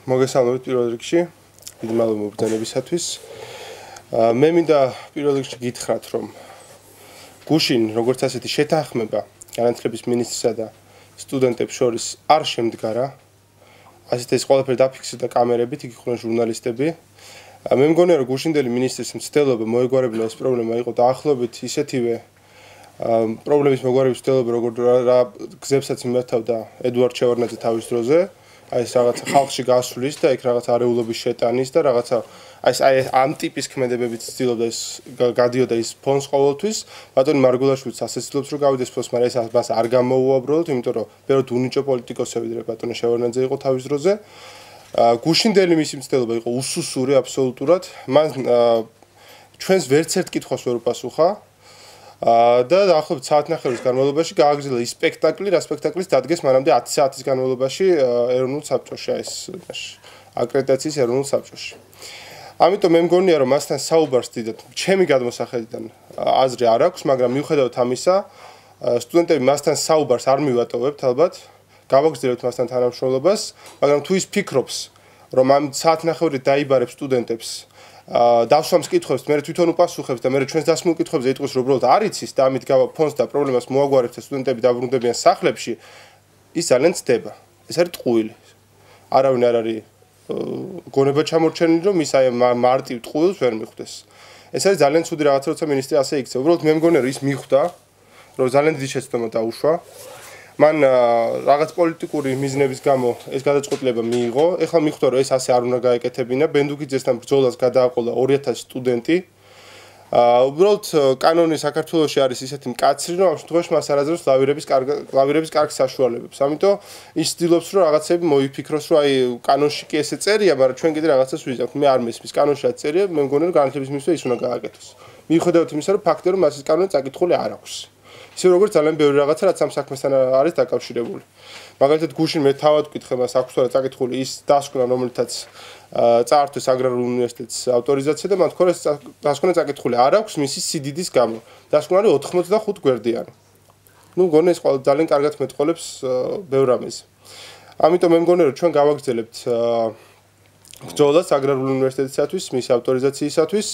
მოგესალმებით პირველ რიგში, დიდი მადლობა მობრძანებისათვის. მე მინდა პირველ რიგში გითხრათ, რომ გუშინ როგორც ასეთი შეთანხმება განათლების მინისტრსა და სტუდენტებს შორის არ შემდგარა. ასეთ ეს ყველაფერი დაფიქსირდა კამერებით, იქ იყვნენ ჟურნალისტები. მე მგონია, რომ გუშინდელი მინისტრის მცდელობა მოეგვარებინა ეს პრობლემა იყო დაახლოებით ისეთივე პრობლემის მოგვარების მცდელობა, როგორც რა გზებსაც იმართავდა ედუარდ შევარდნაძე თავის დროზე. ეს რაღაცა ხალხში გასვლის და იქ რაღაცა არეულობის შეტანის და რაღაცა აი ამ ტიპის ქმედებებით ცდილობდა ეს გადიოდა ის ფონს ყოველთვის. ბატონი მარგულაშვილიც ასე ცდილობს რომ გავიდეს ფონს, მაგრამ ეს მას არ გამოუვა უბრალოდ, იმიტომ რომ ბევრად უნიჭო პოლიტიკოსები ვიდრე ბატონი შევარდნაძე იყო თავის დროზე. გუშინდელი მისი მცდელობა იყო უსუსური აბსოლუტურად. მან ჩვენს ვერც ერთ კითხვას ვერ უპასუხა. და დაახლოებით საათნახევრის განმავლობაში გააგრძელა ის სპექტაკლი, რა სპექტაკლის დადგეს მანამდე 10 საათის განმავლობაში ეროვნულ საბჭოში, ეს აკრედიტაციის ეროვნულ საბჭოში. ამიტომ მე მგონია, რომ მასთან საუბარს დიდად ჩემი გადმოსახედიდან აზრი არ აქვს, მაგრამ მიუხედავად ამისა, სტუდენტები მასთან საუბარს არ მივატოვებთ ალბათ, გავაგრძელებთ მასთან თანამშრომლობას, მაგრამ თუ ის ფიქრობს, რომ ამ საათნახევრით დაიბარებს სტუდენტებს დასვამს კითხვებს, მე თვითონ უპასუხებს და მე ჩვენს დასმულ კითხვებზე იტყვის, რომ უბრალოდ არ იცის და ამით ფონს და პრობლემას მოაგვარებს და სტუდენტები დაბრუნდებიან სახლებში, ის ძალიან ცდება. ეს არის ტყუილი. არავინ არ არის გონება ჩამორჩენილი, რომ ის აი მარტივ ტყუილს ვერ მიხვდეს. ეს არის ძალიან ცუდი რაღაცა, როცა მინისტრი ასე იქცევა. უბრალოდ მე მგონია, რომ ის მიხვდა, რომ ძალიან დიდი შეცდომა დაუშვა. მან რაღაც პოლიტიკური მიზნების გამო ეს გადაწყვეტილება მიიღო. ეხლა მიხვდა, რომ ეს ასე არ უნდა გაეკეთებინა. ბენდუქიძესთან ბრძოლას გადააყოლა 2000 სტუდენტი. უბრალოდ კანონი საქართველოში არის ისეთი მკაცრი, რომ ამ შემთხვევაში მას არ აძლევს კლავირების კარგ საშუალებებს. ამიტომ ის ცდილობს, რომ რაღაცები მოიფიქროს, რომ აი კანონში კი ესე წერია, მაგრამ ჩვენ კიდე რაღაცას ვიზავთ. მე არ მესმის, კანონში რაც წერია, მე მგონია, რომ განათლების მინისტრმა ის უნდა გააკეთოს. მიუხედავად იმისა, რომ ფაქტია, რომ მას ეს კანონი წაკითხული არ აქვს. ისე როგორც ძალიან ბევრი რაღაცა, რაც ამ საქმესთან არის დაკავშირებული. მაგალითად, გუშინ მე თავად ვკითხე, მას აქვს თუ არა წაკითხული ის დასკვნა, რომელთაც წაართვეს აგრარულ უნივერსიტეტს ავტორიზაცია და მათ თქო, ეს დასკვნა წაკითხული არ აქვს მისი სიდიდის გამო. დასკვნა არის 85 გვერდიანი. მგონია ეს ძალიან კარგად მეტყოლებს ბევრ რამეს. ამიტომ მე მგონია, რომ ჩვენ გავაგრძელებთ ბრძოლას აგრარულ უნივერსიტეტისათვის, მისი ავტორიზაციისათვის.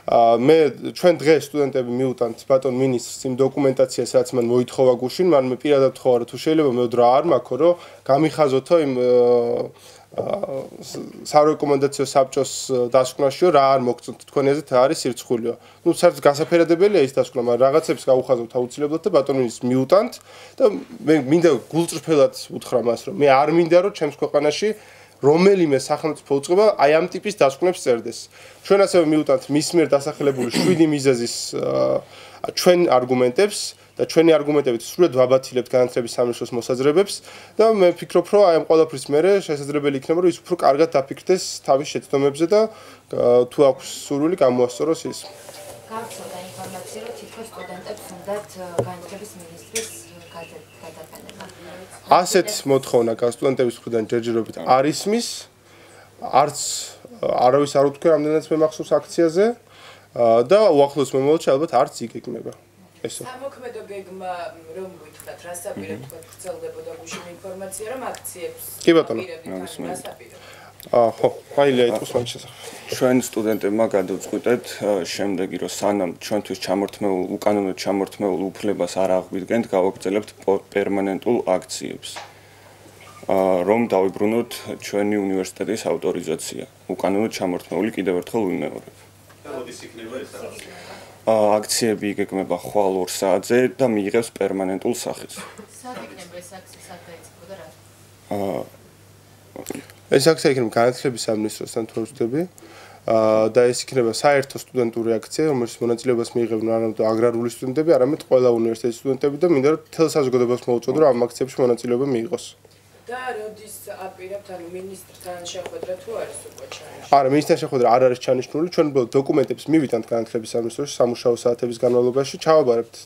ჩვენ დღეს სტუდენტები მივუტანთ ბატონ მინისტრს იმ დოკუმენტაციას, რაც მან მოითხოვა გუშინ, მან მე პირადად თხოვა, რომ თუ შეიძლება მე რა არ მაქვს, რომ გამიხაზოთო იმ სარეკომენდაციო საბჭოს დასკვნაშიო რა არ მოგწონთ თქვენი აზრით რა არის სირცხვილიო. ნუ საერთოდ გასაფერადებელია ის დასკვნა, მაგრამ რაღაცებს გავუხაზოთ აუცილებლად და ბატონ მინისტრს მივუტანთ და მე მინდა გულწრფელად უთხრა მას, რომ მე არ მინდა რომ ჩემს ქვეყანაში რომელიმე სახელმწიფო უწყება აი ამ ტიპის დასკვნებს წერდეს. ჩვენ ასევე მივუტანთ მის მიერ დასახელებული 7 მიზეზის ჩვენ არგუმენტებს და ჩვენი არგუმენტებით სრულად ვაბათილებთ განათლების სამინისტროს მოსაზრებებს და მე ვფიქრობ, რომ აი ამ ყველაფრის მერე შესაძლებელი იქნება, რომ ის უფრო კარგად დაფიქრდეს თავის შეცდომებზე და თუ აქვს სურვილი გამოასწოროს ის. გავრცელდა ინფორმაცია, რომ თითქოს სტუდენტებს უნდათ განათლების მინისტრის გადაყენება. ასეთ მოთხოვნა სტუდენტების მხრიდან ჯერჯერობით არ ისმის, არც არავის არ უთქვია ამდენად მე მახსოვს აქციაზე და უახლოეს მომავალში ალბათ არც იგეგმება. სამოქმედო გეგმა რომ გითხრათ, რას აპირებთ, თქვა ვრცელდებოდა გუშინ ინფორმაცია, რომ აქციებს კი ბატონო. ხო, აილია იტყვის მაგ შესახებ. ჩვენ სტუდენტებმა გადავწყვიტეთ შემდეგი, რომ სანამ ჩვენთვის უკანონოდ ჩამორთმეულ უფლებას არ აღვიდგენთ, გავაგრძელებთ პერმანენტულ აქციებს. რომ დავიბრუნოთ ჩვენი უნივერსიტეტის ავტორიზაცია. უკანონოდ ჩამორთმეული კიდევ ერთხელ ვიმეორებ. მოდის იქნება ეს აქცია? აქციები იგეგმება ხვალ 2 საათზე და მიიღებს პერმანენტულ სახეს. სად იქნება ეს აქცია, სად დაიწყება და რა? ეს აქცია იქნება განათლების სამინისტროსთან თუ ვწდები და ეს იქნება საერთო სტუდენტური აქცია, რომელშიც მონაწილეობას მიიღებენ არა μόνο აგრარული სტუდენტები, არამედ ყველა უნივერსიტეტის სტუდენტები და მინდა რომ მთელ საზოგადოებას მოუწოდო რომ ამ აქციებში მონაწილეობა მიიღოს. და როდის აპირებთ ანუ მინისტრთან შეხვედრა თუ არის უკვე ჩანიშნული? არა, მინისტრთან შეხვედრა არ არის ჩანიშნული, ჩვენ დოკუმენტებს მივიტანთ განათლების სამინისტროში სამუშაო საათების განმავლობაში, ჩავაბარებთ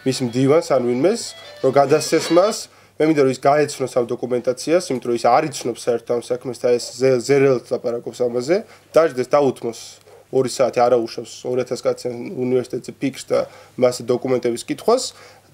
მის მდივანს ან ვინმეს, რომ გადასცეს მას. მე მინდა რომ ის გაეცნოს ამ დოკუმენტაციას, იმიტომ რომ ის არ იცნობს საერთოდ ამ საქმეს და ეს ზერელად ლაპარაკობს ამაზე, დაждდეს დაუთმოს 2 საათი არაუშავს 2000 კაცი უნივერსიტეტზე ფიქრს და მასე დოკუმენტების კითხვას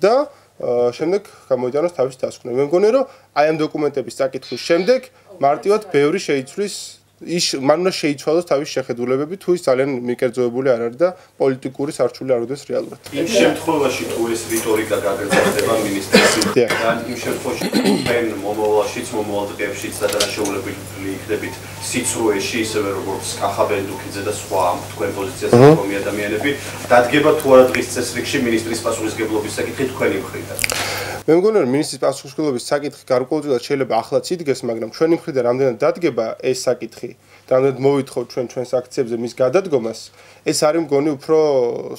და შემდეგ გამოიტანოს თავის დასკვნა. მე მგონია რომ აი ამ დოკუმენტების წაკითხვის შემდეგ მარტივად ბევრი შეიცვლის ის მან უნდა შეიცვალოს თავის შეხედულებები თუ ის ძალიან მიკერძოებული არ არის და პოლიტიკური სარჩული არ უდეს რეალურად. იმ შემთხვევაში თუ ეს რიტორიკა გაგრძელდება მინისტრის და იმ შემთხვევაში თქვენ მომავალშიც მომავალ დღეებშიც და დანაშაულებული იქნებით სიცრუეში ისევე როგორც კახაბენ დუქიძე და სხვა თქვენ პოზიციაზე მდგომი ადამიანები დადგება თუ არა დღის წესრიგში მინისტრის პასუხისმგებლობის საკითხი თქვენი მხრიდან. მე მგონია რომ მინისტრის პასუხისმგებლობის საკითხი გარკვეულწილად შეიძლება ახლაც იდგეს, მაგრამ ჩვენი მხრიდან რამდენად დადგება ეს საკითხი და რამდენად მოვითხოვთ ჩვენს აქციებზე მის გადადგომას, ეს არის მგონი უფრო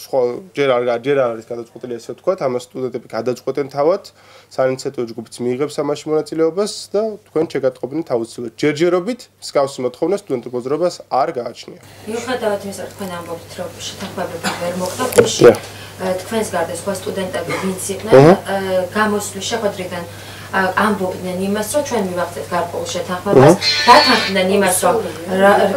სხვა ჯერ არ არის გადაწყვეტილი ასე ვთქვათ, ამას სტუდენტები გადაწყვეტენ თავად, საინიციატივო ჯგუფიც მიიღებს ამაში მონაწილეობას და თქვენ შეგატყობინეთ აუცილებლად. ჯერჯერობით მსგავსი მოთხოვნა სტუდენტურ მოძრაობას არ გააჩნია. მიუხედავად იმისა, რომ თქვენ ამბობთ, რომ შეთანხმებები ვერ მოხდა გუშინ, თქვენს გარდა სხვა სტუდენტები ვინც იყვნენ, გამოსვლის შეხვედრიდან ამბობდნენ იმას, რომ ჩვენ მივახცეთ გარკვეულ შეთანხმებას, დათანხმდნენ იმას, რომ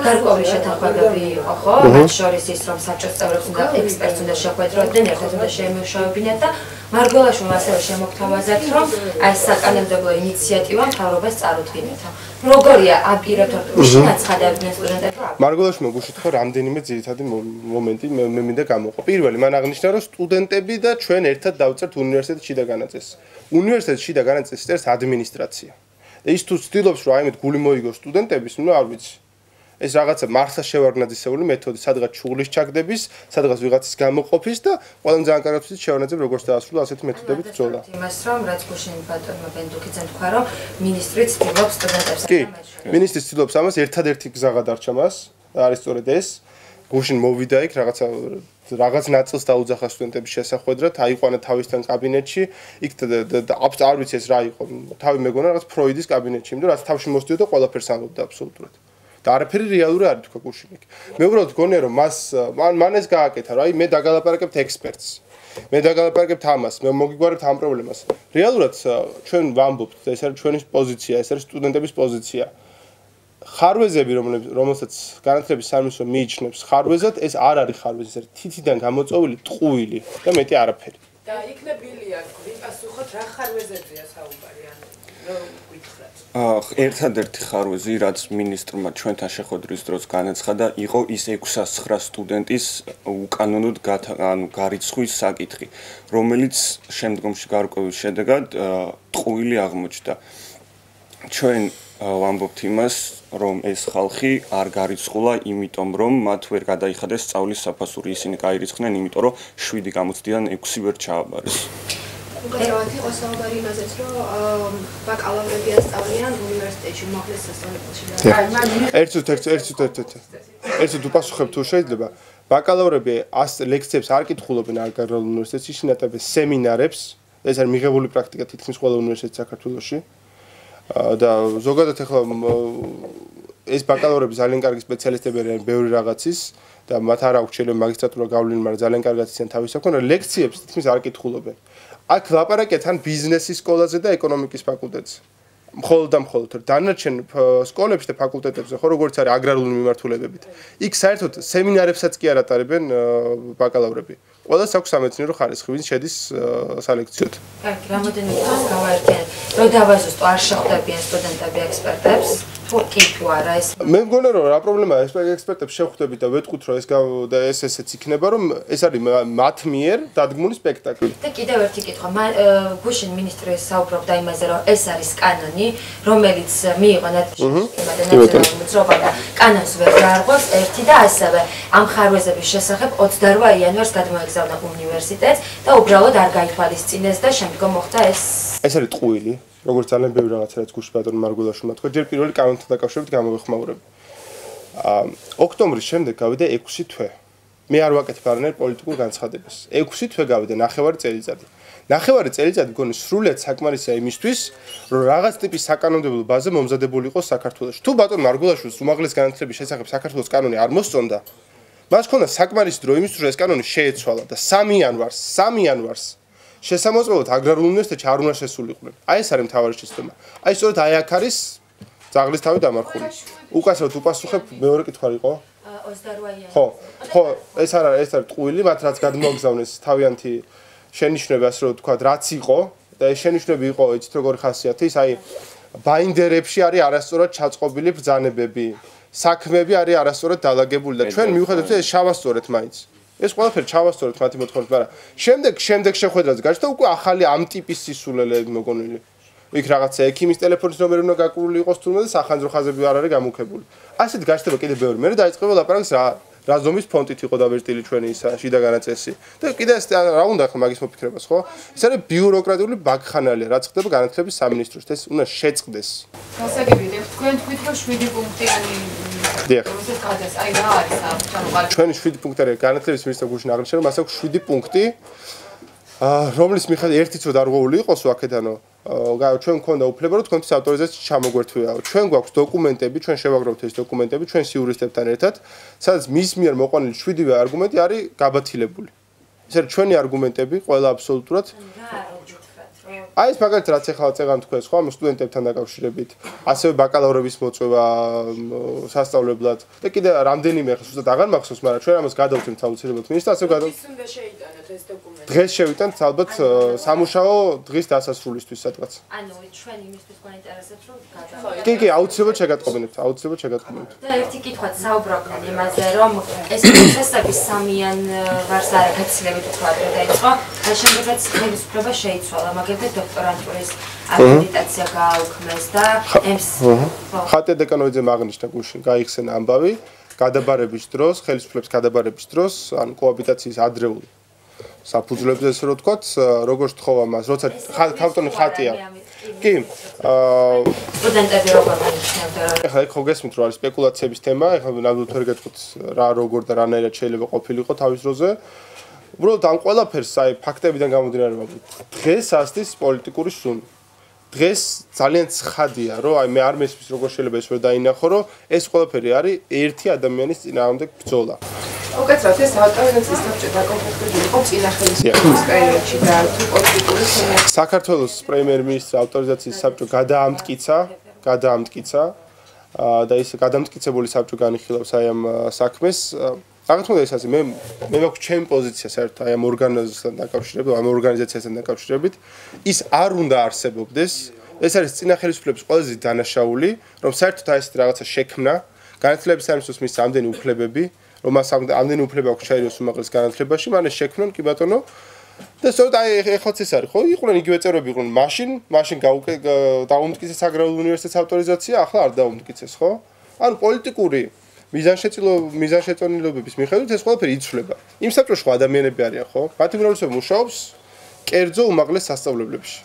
გარკვეული შეთანხმებები იყო, ხო? მათ შორის ის, რომ საბჭოს წევრებს უნდა ექსპერტს უნდა შეხვედროდნენ, ერთად უნდა შეემუშავებინათ და მარგველაშვილმა ასევე შემოგთავაზეთ, რომ აი საკანონმდებლო ინიციატივა მთავრობას წარუდგინეთ. როგორია აპირებთ გუშინ აცხადებდნენ სტუდენტები? მარგველაშვილმა გუშინ თქვა რამდენიმე ძირითადი მომენტი მე მინდა გამოყო. პირველი, მან აღნიშნა, რომ სტუდენტები და ჩვენ ერთად დავწერთ უნივერსიტეტის შიდა განაწესს. უნივერსიტეტის შიდა განაწესს წერს ადმინისტრაცია. და ის თუ ცდილობს, რომ აიმედ გული მოიგოს სტუდენტების, ნუ არ ვიცი. ეს რაღაცა მართლა შევარგნაძისეული მეთოდი, სადღაც შუღლის ჩაგდების, სადღაც ვიღაცის გამოყოფის და ყველამ ძალიან კარგად ვიცით შევარგნაძემ როგორც დაასრულა ასეთი მეთოდებით ბრძოლა. იმას რომ რაც გუშინ ბატონმა ბენდუქიძემ თქვა, რომ მინისტრი ცდილობს სტუდენტებს კი, მინისტრი ცდილობს ამას, ერთადერთი გზა გადარჩა მას, არის სწორედ ეს. გუშინ მოვიდა იქ რაღაც ნაწილს დაუძახა სტუდენტების შესახვედრად, აიყვანა თავისთან კაბინეტში, იქ არ ვიცი ეს რა იყო, თავი მეგონა რაღაც ფროიდის კაბინეტში, იმიტომ რაც თავში მოსდიოდა ყველაფერს ამბობდა აბსოლუტურად. და არაფერი რეალური არ თქვა გუშინ იქ. მე უბრალოდ გონია რომ მან ეს გააკეთა, რა, მე დაგალაპარაკებთ ექსპერტს. მე დაგალაპარაკებთ ამას, მე მოგიგვარებთ ამ პრობლემას. რეალურად ჩვენ ვამბობთ, ეს არის ჩვენი პოზიცია, ეს არის სტუდენტების პოზიცია. ხარვეზები, რომელსაც განათლების სამინისტრო მიიჩნევს ხარვეზად, ეს არ არის ხარვეზი, ეს არის თითიდან გამოწვეული ტყუილი და მეტი არაფერი. და იქნებილია ვიპასუხოთ რა ხარვეზებია საუბარი, ანუ რომ გითხრათ. ერთადერთი ხარვეზი, რაც მინისტრმა ჩვენთან შეხვედრის დროს განაცხადა, იყო ის 609 სტუდენტის უკანონოდ გარიცხვის საკითხი, რომელიც შემდგომში გარკვევის შედეგად ტყუილი აღმოჩნდა. ჩვენ ვამბობთ იმას, რომ ეს ხალხი არ გარიცხულა, იმიტომ რომ მათ ვერ გადაიხადეს სწავლის საფასური, ისინი გაირიცხნენ, იმიტომ რომ 7 გამოცდიდან 6 ვერ ჩააბარეს. უბრალოდ იყო საუბარი იმაზეც, რომ ბაკალავრები ასწავლიან უნივერსიტეტში, მოხდეს სასწავლებელში. ერთით უპასუხებ თუ შეიძლება. ბაკალავრები ლექციებს არ კითხულობენ აგრარულ უნივერსიტეტში, ისინი ატარებენ სემინარებს, ეს არის მიღებული პრაქტიკა თითქმის ყველა უნივერსიტეტში საქართველოში. და ზოგადად ახლა ეს ბაკალავრები ძალიან კარგი სპეციალისტები არიან ბევრი რაღაცის და მათ არ აქვს შეიძლება მაგისტრატურა გავლენა, მაგრამ ძალიან კარგად იციან თავის საქმეს, ლექციებს თითქმის არ კითხულობენ. აქ ლაპარაკეთ ან ბიზნესის სკოლაზე და ეკონომიკის ფაკულტეტზე. მხოლოდ და მხოლოდ დანარჩენ სკოლებში და ფაკულტეტებზე, ხო, როგორც არის აგრარული მიმართულებებით. იქ საერთოდ სემინარებსაც კი არ ატარებენ ბაკალავრები. ყველას აქვს სამეცნიერო ხარისხი, ვინც შედის სალექციოდ. კარგი, რამოდენიმე დღეს გავაერთიანეთ, რომ დავაზუსტო, არ შეხვდებიან სტუდენტები ექსპერტებს, კი თუ არა ეს. მე მგონია რომ რა პრობლემაა ექსპერტებს შევხვდებით და ვეთქვით რომ ეს ესეც იქნება, რომ ეს არის მათ მიერ დადგმული სპექტაკლი. და კიდევ ერთი კითხვა, გუშინ მინისტრი საუბრობდა იმაზე, რომ ეს არის კანონი, რომელიც მიიღო ნაციონალური მოძრაობა და კანონს ვერ გაარღვევს ერთი და ასევე ამ ხარვეზების შესახებ 28 იანვარს გადმოეგზავნა უნივერსიტეტს და უბრალოდ არ გაითვალისწინეს და შემდგომ მოხდა ეს. ეს არის ტყუილი. როგორც ძალიან ბევრი რაღაცა რაც გუშინ ბატონ მარგველაშვილმა თქვა, ჯერ პირველი კანონთან დაკავშირებით გამოვეხმაურებ. ოქტომბრის შემდეგ გავიდა 6 თვე. მე არ ვაკეთებ არანაირ პოლიტიკურ განცხადებას. 6 თვე გავიდა, 9 წელიწადი. 9 წელიწადი მგონი სრულიად საკმარისია იმისთვის, რომ რაღაც ტიპის საკანონმდებლო ბაზა მომზადებული იყოს საქართველოში. თუ ბატონ მარგველაშვილს უმაღლეს განათლების შესახებ საქართველოს კანონი არ მოსწონდა, მას ჰქონდა საკმარისი დრო იმისთვის, რომ ეს კანონი შეეცვალა და 3 იანვარს შესამოწმებლად აგრარულ უნივერსიტეტში არ უნდა შესულიყვნენ. აი ეს არის მთავარი შეცდომა. აი სწორედ აი აქ არის ძაღლის თავი დამარხული. უკასრად უპასუხებ მეორე კითხვა იყო? 28 იანვარს. ხო, ეს არის ტყუილი, მათ რაც გადმოაგზავნეს თავიანთი შენიშვნები, ასე რომ ვთქვათ, რაც იყო და ეს შენიშვნები იყო, იცით როგორი ხასიათის, აი ბაინდერებში არის არასწორად ჩაწყობილი ბრძანებები. საქმეები არის არასწორად დალაგებული და ჩვენ მივხვდებით ეს შავასწორეთ მაინც. ეს ყველაფერი ჩავასწორეთ მათი მოთხოვნით, მაგრამ შემდეგ შეხვედრაზე გაჩნდა უკვე ახალი ამ ტიპის სისულელეები მოგონილი. იქ რაღაცა ექიმის ტელეფონის ნომერი უნდა გაკურული იყოს თურმე და სახანძრო ხაზები არ არის გამუქებული. ასეთ გაჩნდება კიდე ბევრი. მე დაიწყება ლაპარაკს რა ზომის ფონტით იყო დავერტილი ჩვენი ისა შიდა განაწესი. და კიდე ეს რა უნდა ახლა მაგის მოფიქრებას, ხო? ეს არის ბიუროკრატიული ბაგხანალია, რაც ხდება განათლების სამინისტროს. ეს უნდა შეწყდეს. გასაგებია, თქვენ თქვით რომ 7 პუნქტიანი დიახ. პროცესი გადეს, აი რა არის ამ ჩვენი 7 პუნქტი არის განათლების მინისტრთა გუშინ აღნიშნა, მას აქვს 7 პუნქტი, რომლის მიხედვით ერთიც რო დარღვეული იყოსო აქედანო, ჩვენ მქონდა უფლება რომ თქვენთვის ავტორიზაცია ჩამოგვერთვიაო. ჩვენ გვაქვს დოკუმენტები, ჩვენ შევაგროვთ ეს დოკუმენტები ჩვენს იურისტებთან ერთად, სადაც მის მიერ მოყვანილი 7-ვე არგუმენტი არის გაბათილებული. ეს არის ჩვენი არგუმენტები, ყველა აბსოლუტურად. აი ეს მაგალითად რაც ახლა წეგან თქვენს ხო ამ სტუდენტებთან დაკავშირებით, ასევე ბაკალავრების მოწვევა სასწავლებლად და კიდე რამდენიმე ხა ზუსტად აღარ მახსოვს, მაგრამ ჩვენ ამას გადავწევთ აუცილებლად მინისტრს, ასევე უნდა შეიტანოთ ეს დოკუმენტი. დღეს შევიტანთ ალბათ სამუშაო დღის დასასრულისთვის სადღაც. ანუ ჩვენ იმისთვის გვაინტერესებს რომ კი, აუცილებლად შეგატყობინებთ, აუცილებლად შეგატყობინებთ. და ერთი კითხვაც საუბრობდნენ იმაზე, რომ ეს პროცესები სამიან ვარს არ გაცილებით ვთქვათ, რომ დაიწყო, და შემდეგაც ხელისუფლება შეიცვალა, მაგალითად დოქტორანტურის აკრედიტაცია გააუქმეს და ემს ხატე დეკანოიძემ აღნიშნა გუშინ, გაიხსენა ამბავი, გადაბარების დროს, ხელისუფლების გადაბარების დროს, ანუ კოაბიტაციის ადრეულ საფუძვლებზე ესე რომ ვთქვათ, როგორც თხოვა მას, როცა ქავტონი ხატია. კი, სტუდენტები როგორ მიჩნევდა? ეხლა იქ ხო გესმით რომ არის სპეკულაციების თემა, ეხლა ნამდვილად ვერ გეტყვით რა როგორ და რანაირად შეიძლება ყოფილიყო თავის დროზე. უბრალოდ ამ ყველაფერს აი ფაქტებიდან გამომდინარე ვამბობ. დღეს ასდის პოლიტიკური სუნი. დღეს ძალიან ცხადია, რომ აი მე არ მესმის როგორ შეიძლება ეს ვერ დაინახო, რომ ეს ყველაფერი არის ერთი ადამიანის წინააღმდეგ ბრძოლა. უკეთრად ეს ავტორიზაციის საბჭო დაკონფექტებული იყო წინა ხელისუფლების პერიოდში და თუ პოლიტიკური თემა. საქართველოს პრემიერ-მინისტრს ავტორიზაციის საბჭო გადაამტკიცა და ის გადამტკიცებული საბჭო განიხილავს აი ამ საქმეს. აღთქმოდა ეს ასე მე მაქვს ჩემი პოზიცია საერთოდ აი ამ ორგანიზაციასთან დაკავშირებით, ამ ორგანიზაციასთან დაკავშირებით ის არ უნდა არსებობდეს. ეს არის წინა ხელისუფლების ყველაზე დანაშაული, რომ საერთოდ აი ესეთი რაღაცა შექმნა, განათლების სამინისტროს მის ამდენი უფლებები, რომ მას ამდენი უფლება აქვს ჩაირიოს უმაღლეს განათლებაში, მან ეს შექმნონ კი ბატონო. და სწორედ აი ეხლაც ეს არის, ხო? იყვნენ იგივე წევრები იყვნენ მაშინ დაუმტკიცეს აგრარულ უნივერსიტეტს ავტორიზაცია, ახლა არ დაუმტკიცეს, ხო? ანუ პოლიტიკური მიზანშეწონილობების მიხედვით ეს ყველაფერი იცვლება. იმ საბჭოში ხო ადამიანები არიან, ხო? მათი უმრავლესობა მუშაობს კერძო უმაღლეს სასწავლებლებში.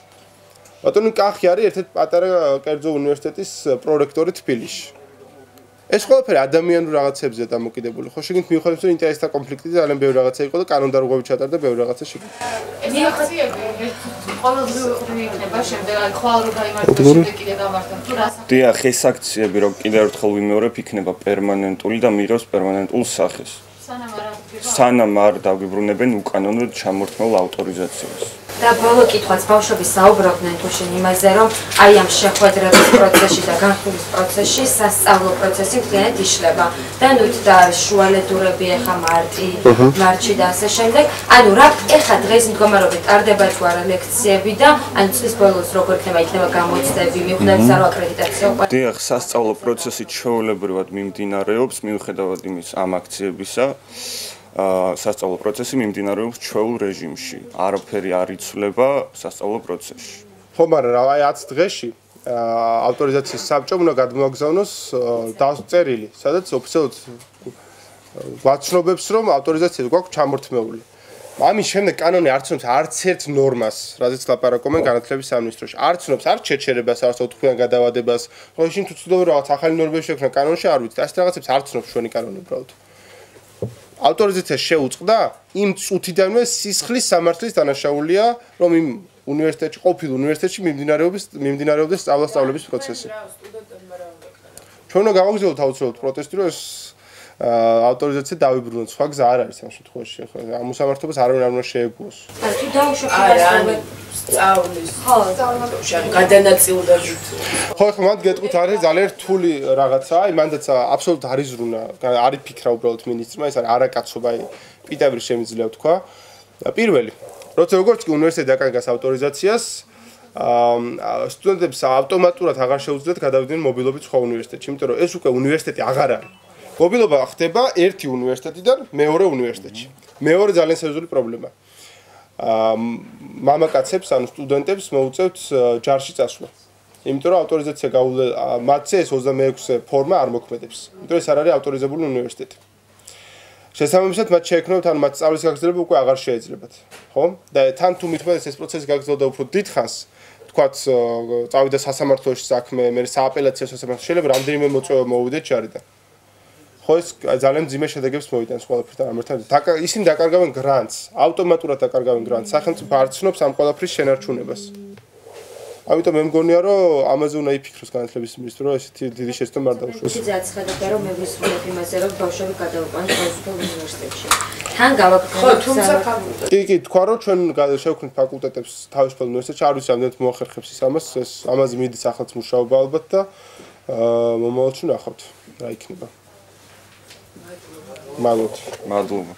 ბატონო კახი არის ერთ-ერთი პატარა კერძო უნივერსიტეტის პრორექტორი თბილისში. ეს ყველაფერი ადამიანურ რაღაცებზეა დამოკიდებული. ხო, შეგინთ მივხვდეთ რომ ინტერესთა კონფლიქტი ძალიან ბევრი რაღაცა იყო და კანონდარღვევით ჩატარდა ბევრი რაღაცა შეგინთ. რეაქციები ყოველდღიური იქნება შემდეგ აი ხვალ რო გაიმართება შემდეგ კიდე გამართება თუ რა საკითხია. დიახ, ეს აქციები რომ კიდევ ერთხელ ვიმეორებ იქნება პერმანენტული და მიიღოს პერმანენტულ სახეს. სანამ არ დაგვიბრუნებენ უკანონოდ ჩამორთმეულ ავტორიზაციას. და ბოლო კითხვაც ბავშვები საუბრობდნენ თუშინ იმაზე, რომ აი ამ შეხვედრების პროცესში და განხილვის პროცესში სასწავლო პროცესი მთლიანად იშლება. და ნუ და შუალედურები ეხა მარტში და ასე შემდეგ. ანუ რა ეხა დღეს მდგომარეობით ტარდება თუ არა ლექციები და ანუ წლის ბოლოს როგორ იქნება გამოცდები, მიუხედავად სარო აკრედიტაციას. დიახ, სასწავლო პროცესი ჩვეულებრივად მიმდინარეობს, მიუხედავად იმის ამ აქციებისა. სასწავლო პროცესი მიმდინარეობს ჩვეულ რეჟიმში. არაფერი არ იცვლება სასწავლო პროცესში. ხო, მაგრამ რა აი 10 დღეში ავტორიზაციის საბჭომ უნდა გადმოაგზავნოს წერილი, სადაც ოფიციალურად გვაცნობებს, რომ ავტორიზაცია გვაქვს ჩამორთმეული. ამის შემდეგ კანონი არ ცნობს არც ერთ ნორმას, რაზეც ლაპარაკობენ განათლების სამინისტროში. არ ცნობს არც შეჩერებას, არც ოთხხვიან გადავადებას. ხო, ისინი თუ ცდილობენ რაღაც ახალი ნორმები შექმნა კანონში, არ ვიცით. ასეთ რაღაცებს არ ცნობს ჩვენი კანონი უბრალოდ. ავტორიზაცია შეუწყდა იმ წუთიდანვე სისხლის სამართლის დანაშაულია, რომ იმ უნივერსიტეტში, ყოფილ უნივერსიტეტში მიმდინარეობდეს სწავლების პროცესი. ჩვენ უნდა გავაგზავნოთ აუცილებლად პროტესტი, რომ ეს ავტორიზაცია დავიბრუნოთ. სხვა გზა არ არის ამ შემთხვევაში. ხო, ამ მოსამართლობას არავინ არ უნდა შეეგუოს. თუ დაუშვებთ სწავლის. ხო, გადანაწილდებით. ხო, ხო, მანდ გეტყვით არის ძალიან რთული რაღაცაა, აი მანდაც აბსოლუტურად არ იზრუნა, არ იფიქრა უბრალოდ მინისტრმა, ეს არის არაკაცობა, აი პიტევრი შემიძლია ვთქვა. პირველი, როცა როგორც კი უნივერსიტეტი დაკარგავს ავტორიზაციას, სტუდენტებს ავტომატურად აღარ შეუძლიათ გადავიდნენ მობილობით სხვა უნივერსიტეტში, იმიტომ რომ ეს უკვე უნივერსიტეტი აღარ არის. მობილობა ხდება ერთი უნივერსიტეტიდან მეორე უნივერსიტეტში. მეორე ძალიან სერიოზული პრობლემა. მამაკაცებს ანუ სტუდენტებს მოუწევთ ჯარში წასვლა. იმიტომ რომ ავტორიზაცია მათზე ეს 26 ფორმა არ მოქმედებს. იმიტომ ეს არ არის ავტორიზებული უნივერსიტეტი. შესაბამისად მათ შეექმნათ ან მათ სწავლის გაგრძელება უკვე აღარ შეეძლებათ. ხო? და თან თუ მithmedes ეს პროცესი გაგრძელდა უფრო დიდ ხანს, თქვათ წავიდა სასამართლოში საქმე, მე სააპელაციო სასამართლოში შეიძლება რამდენიმე მოწვევა მოვიდეთ ჯარიდან. ხო ეს ძალიან მძიმე შედეგებს მოვიდანს ყველაფერთან ამერთან. ისინი დაკარგავენ გრანტს, ავტომატურად დაკარგავენ გრანტს. სახელმწიფო არ ცნობს ამ ყველაფრის შენარჩუნებას. ამიტომ მე მგონია რომ ამაზე უნდა იფიქროს განათლების მინისტრი რომ ესეთი დიდი შეცდომა არ დაუშვოს. ისიც აცხადებდა რომ მე ვისურვებ იმაზე რომ ბავშვები გადავიყვანოთ თავისუფალ უნივერსიტეტში. თან გავაკეთოთ თუმცა ფაკულტეტი. კი, თქვა რომ ჩვენ შევქმნით ფაკულტეტებს თავისუფალ უნივერსიტეტში, არ ვიცი ამდენად მოახერხებს ის ამას, ამაზე მიდის ახალც მუშაობა ალბათ და მომავალში ნახავთ რა იქნება. მადლობა.